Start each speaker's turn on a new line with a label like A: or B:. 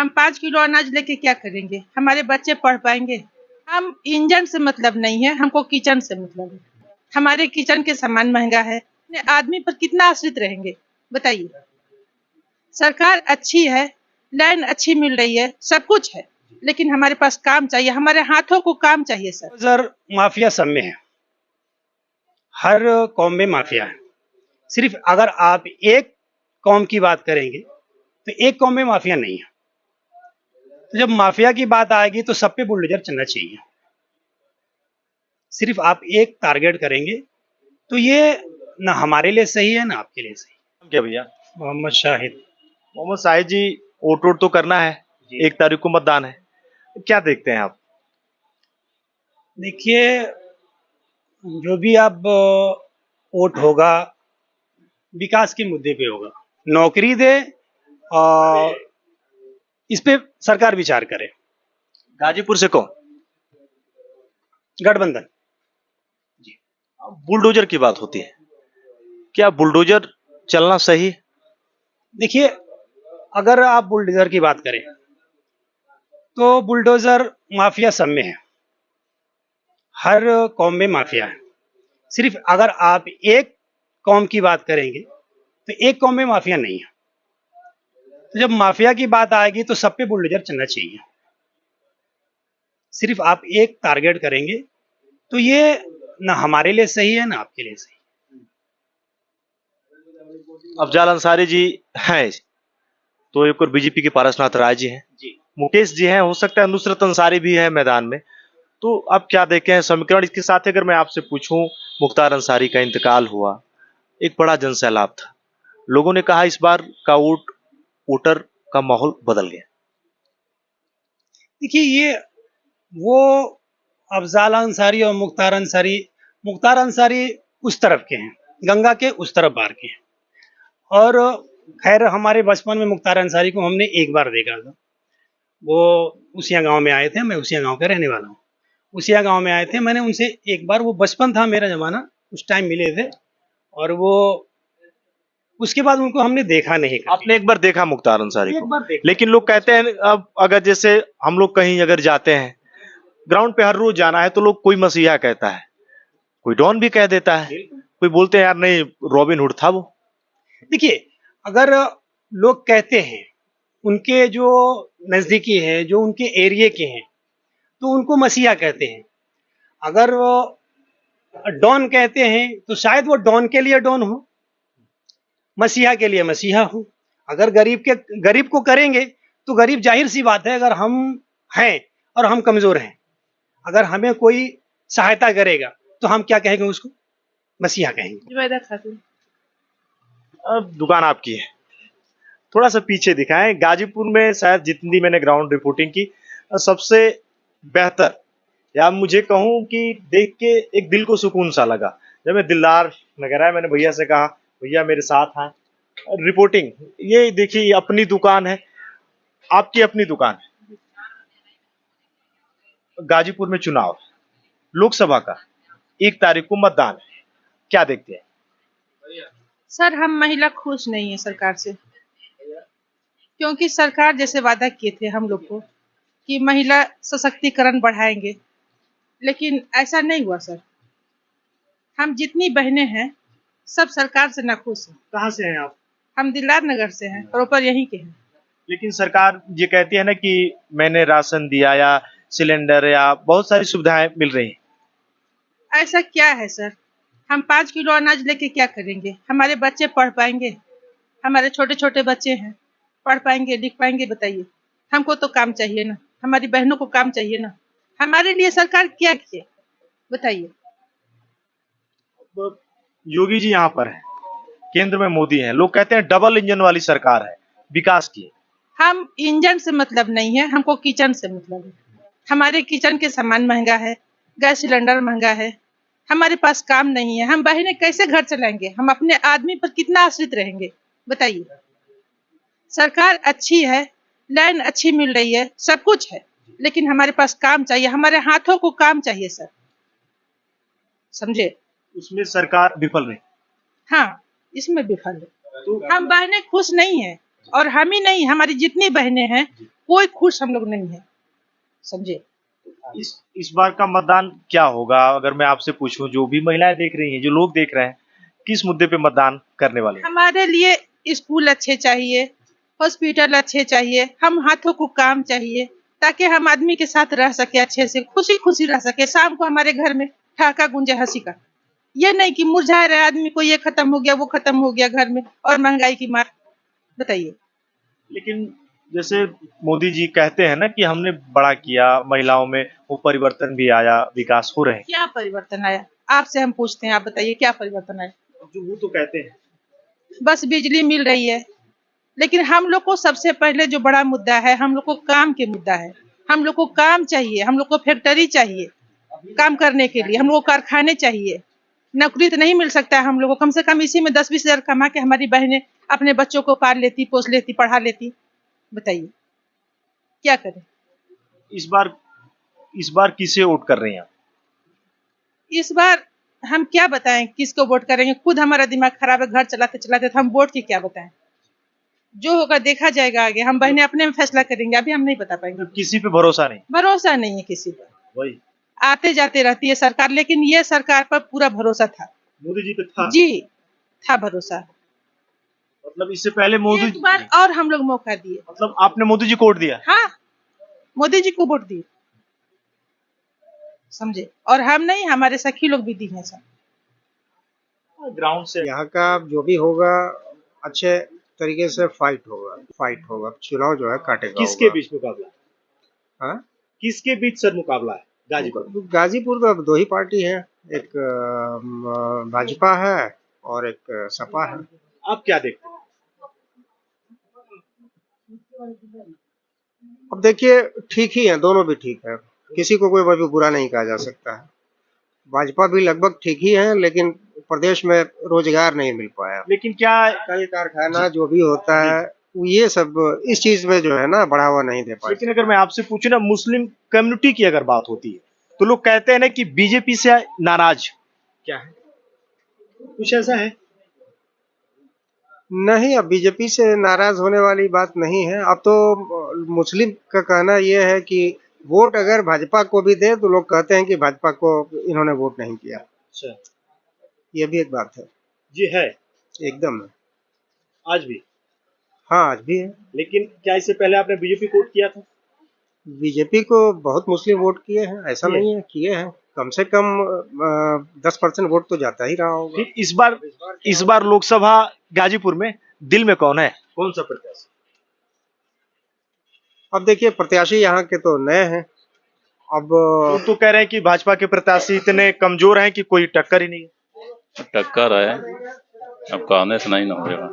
A: हम 5 किलो अनाज लेके क्या करेंगे? हमारे बच्चे पढ़ पाएंगे? हम इंजन से मतलब नहीं है, हमको किचन से मतलब है। हमारे किचन के सामान महंगा है, अपने आदमी पर कितना आश्रित रहेंगे बताइए। सरकार अच्छी है, लाइन अच्छी मिल रही है, सब कुछ है, लेकिन हमारे पास काम चाहिए, हमारे हाथों को काम चाहिए सर।
B: सर माफिया सब में है, हर कौम में माफिया है। सिर्फ अगर आप एक कौम की बात करेंगे तो एक कौम में माफिया नहीं है। तो जब माफिया की बात आएगी तो सब पे बुलडोजर चलना चाहिए। सिर्फ आप एक टारगेट करेंगे तो ये ना हमारे लिए सही है ना आपके लिए सही।
C: क्या भैया?
B: मोहम्मद शाहिद।
C: मोहम्मद साहिद जी, वोट तो करना है,
B: जी।
C: 1 तारीख को मतदान है, क्या देखते हैं आप?
B: देखिए, जो भी अब वोट होगा विकास के मुद्दे पे होगा। नौकरी दे और इस पे सरकार विचार करे।
C: गाजीपुर से कौन?
B: गठबंधन।
C: बुलडोजर की बात होती है, क्या बुलडोजर चलना सही है?
B: देखिए, अगर आप बुलडोजर की बात करें तो बुलडोजर माफिया सब में है, हर कौम में माफिया है। सिर्फ अगर आप एक कौम की बात करेंगे तो एक कौम में माफिया नहीं है। तो जब माफिया की बात आएगी तो सब पे बुलडोजर चलना चाहिए। सिर्फ आप एक टारगेट करेंगे तो ये ना हमारे लिए सही है ना आपके लिए सही।
C: अफजाल अंसारी जी हैं तो एक और बीजेपी के पारसनाथ राय जी हैं,
B: जी।
C: मुकेश जी हैं, हो सकता है नुसरत अंसारी भी है मैदान में। तो आप क्या देखें हैं समीकरण? इसके साथ अगर मैं आपसे पूछूं, मुख्तार अंसारी का इंतकाल हुआ, एक बड़ा जनसैलाब था, लोगों ने कहा इस बार का वोटर का माहौल बदल गया।
B: देखिए, ये वो अफजाल अंसारी और मुख्तार अंसारी उस तरफ के हैं, गंगा के उस तरफ बार के हैं। और खैर हमारे बचपन में मुख्तार अंसारी को हमने एक बार देखा था। वो उसिया गांव में आए थे, मैं उसिया गांव का रहने वाला हूँ। उसिया गांव में आए थे, मैंने उनसे एक बार, वो बचपन था मेरा जमाना, उस टाइम मिले थे। और वो उसके बाद उनको हमने देखा नहीं।
C: आपने एक बार देखा मुख्तार अंसारी
B: एक
C: को,
B: बार देखा।
C: लेकिन लोग कहते हैं अब अगर जैसे हम लोग कहीं अगर जाते हैं, ग्राउंड पे हर रोज जाना है, तो लोग कोई मसीहा कहता है, कोई डॉन भी कह देता है, कोई बोलते हैं यार नहीं रॉबिन हुड था वो।
B: देखिए, अगर लोग कहते हैं, उनके जो नजदीकी है, जो उनके एरिया के हैं, तो उनको मसीहा कहते हैं। अगर वो डॉन कहते हैं तो शायद वो डॉन के लिए डॉन हो, मसीहा के लिए मसीहा हो। अगर गरीब को करेंगे तो गरीब, जाहिर सी बात है, अगर हम हैं और हम कमजोर हैं, अगर हमें कोई सहायता करेगा तो हम क्या कहेंगे? उसको मसीहा कहेंगे।
A: जुबैदा खातून।
C: अब दुकान आपकी है, थोड़ा सा पीछे दिखाएं। गाजीपुर में शायद जितनी मैंने ग्राउंड रिपोर्टिंग की, सबसे बेहतर, या मुझे कहूं कि देख के एक दिल को सुकून सा लगा जब मैं दिलदार नगर आया। मैंने भैया से कहा भैया मेरे साथ हैं, रिपोर्टिंग ये देखिए अपनी दुकान है, आपकी अपनी दुकान है। गाजीपुर में चुनाव लोकसभा का, 1 तारीख को मतदान है, क्या देखते हैं?
A: सर हम महिला खुश नहीं है सरकार से, क्योंकि सरकार जैसे वादा किए थे हम लोग को कि महिला सशक्तिकरण बढ़ाएंगे, लेकिन ऐसा नहीं हुआ सर। हम जितनी बहनें हैं सब सरकार से नाखुश हैं।
C: कहाँ से हैं आप?
A: हम दिलदार नगर से हैं, प्रॉपर यहीं के हैं।
C: लेकिन सरकार ये कहती है ना कि मैंने राशन दिया या सिलेंडर या बहुत सारी सुविधाएं मिल रही हैं।
A: ऐसा क्या है सर? हम 5 किलो अनाज लेके क्या करेंगे? हमारे बच्चे पढ़ पाएंगे? हमारे छोटे छोटे बच्चे हैं, पढ़ पाएंगे लिख पाएंगे बताइए। हमको तो काम चाहिए ना, हमारी बहनों को काम चाहिए ना। हमारे लिए सरकार क्या किए बताइए।
C: अब योगी जी यहाँ पर है, केंद्र में मोदी हैं, लोग कहते हैं डबल इंजन वाली सरकार है, विकास की।
A: हम इंजन से मतलब नहीं है, हमको किचन से मतलब है। हमारे किचन के सामान महंगा है, गैस सिलेंडर महंगा है, हमारे पास काम नहीं है, हम बहनें कैसे घर चलाएंगे? हम अपने आदमी पर कितना आश्रित रहेंगे बताइए। सरकार अच्छी है, लाइन अच्छी मिल रही है, सब कुछ है, लेकिन हमारे पास काम चाहिए, हमारे हाथों को काम चाहिए सर, समझे?
C: उसमें सरकार विफल रही।
A: हाँ, इसमें विफल है।
C: तो
A: हम बहनें खुश नहीं है, और हम ही नहीं, हमारी जितनी बहनें हैं कोई खुश हम लोग नहीं है, समझे।
C: इस बार का मतदान क्या होगा अगर मैं आपसे पूछूं, जो भी महिलाएं देख रही हैं, जो लोग देख रहे हैं, किस मुद्दे पे मतदान करने वाले हैं?
A: हमारे लिए स्कूल अच्छे चाहिए, हॉस्पिटल अच्छे चाहिए, हम हाथों को काम चाहिए, ताकि हम आदमी के साथ रह सके, अच्छे से खुशी खुशी रह सके। शाम को हमारे घर में ठहाका गूंजे हंसी का, ये नहीं कि मुरझा रहे आदमी को, ये खत्म हो गया वो खत्म हो गया घर में, और महंगाई की मार। बताइए।
C: लेकिन जैसे मोदी जी कहते हैं ना कि हमने बड़ा किया, महिलाओं में वो परिवर्तन भी आया, विकास हो रहे हैं,
A: क्या परिवर्तन आया? आपसे हम पूछते हैं, आप बताइए क्या परिवर्तन आया?
C: जो वो तो कहते हैं।
A: बस बिजली मिल रही है, लेकिन हम लोग को सबसे पहले जो बड़ा मुद्दा है, हम लोग को काम के मुद्दा है। हम लोग को काम चाहिए, हम लोग को फैक्ट्री चाहिए काम करने के लिए, हम लोग को कारखाने चाहिए। नौकरी तो नहीं मिल सकता है हम लोग को, कम से कम इसी में 10-20 हजार कमा के हमारी बहनें अपने बच्चों को पाल लेती, पोस लेती, पढ़ा लेती। बताइए क्या करें?
C: इस बार किसे वोट कर रही हैं आप?
A: इस बार हम क्या बताएं किसको वोट करेंगे? खुद हमारा दिमाग खराब है, घर चलाते चलाते, तो हम वोट की क्या बताएं? जो होगा देखा जाएगा आगे, हम बहनें अपने में फैसला करेंगे, अभी हम नहीं बता पाएंगे।
C: किसी पे भरोसा नहीं?
A: भरोसा नहीं है किसी पर,
C: वही
A: आते जाते रहती है सरकार, लेकिन ये सरकार पर पूरा भरोसा था।
C: मोदी जी पे था?
A: जी था भरोसा।
C: मतलब इससे पहले मोदी
A: एक बार और हम लोग मौका दिए।
C: मतलब आपने मोदी जी को वोट दिया?
A: हाँ, मोदी जी को वोट दिए, समझे। और हम नहीं, हमारे सखी लोग भी दी हैं सब।
C: ग्राउंड से
D: यहाँ का जो भी होगा अच्छे तरीके से फाइट होगा। चुनाव जो है काटेगा
C: किसके
D: होगा।
C: बीच मुकाबला है?
D: हाँ?
C: किसके बीच सर मुकाबला है गाजीपुर?
D: गाजीपुर तो अब दो ही पार्टी है, एक भाजपा है और एक सपा है।
C: आप क्या देखते हैं?
D: अब देखिए ठीक ही है, दोनों भी ठीक है, किसी को कोई भी बुरा नहीं कहा जा सकता है। भाजपा भी लगभग ठीक ही है, लेकिन प्रदेश में रोजगार नहीं मिल पाया।
C: लेकिन क्या
D: कल कारखाना जो भी होता है ये सब इस चीज में जो है ना बढ़ावा नहीं दे पाए।
C: लेकिन अगर मैं आपसे पूछूं ना, मुस्लिम कम्युनिटी की अगर बात होती है तो लोग कहते हैं ना कि बीजेपी से नाराज, क्या है कुछ ऐसा है?
D: नहीं, अब बीजेपी से नाराज होने वाली बात नहीं है। अब तो मुस्लिम का कहना यह है कि वोट अगर भाजपा को भी दे तो लोग कहते हैं कि भाजपा को इन्होंने वोट नहीं किया।
C: अच्छा,
D: ये भी एक बात है।
C: जी है,
D: एकदम।
C: आज भी।
D: हाँ, आज भी है।
C: लेकिन क्या इससे पहले आपने बीजेपी को वोट किया था?
D: बीजेपी को बहुत मुस्लिम वोट किए हैं, ऐसा नहीं है, किए हैं। कम से कम 10% वोट तो जाता ही रहा होगा।
C: फिर इस बार लोकसभा गाजीपुर में दिल में कौन है, कौन सा प्रत्याशी?
D: अब देखिए प्रत्याशी यहाँ के तो नए हैं। अब
C: वो तो कह रहे हैं कि भाजपा के प्रत्याशी इतने कमजोर हैं कि कोई टक्कर ही नहीं है।
E: टक्कर है, अब कहने से नहीं ना होगा।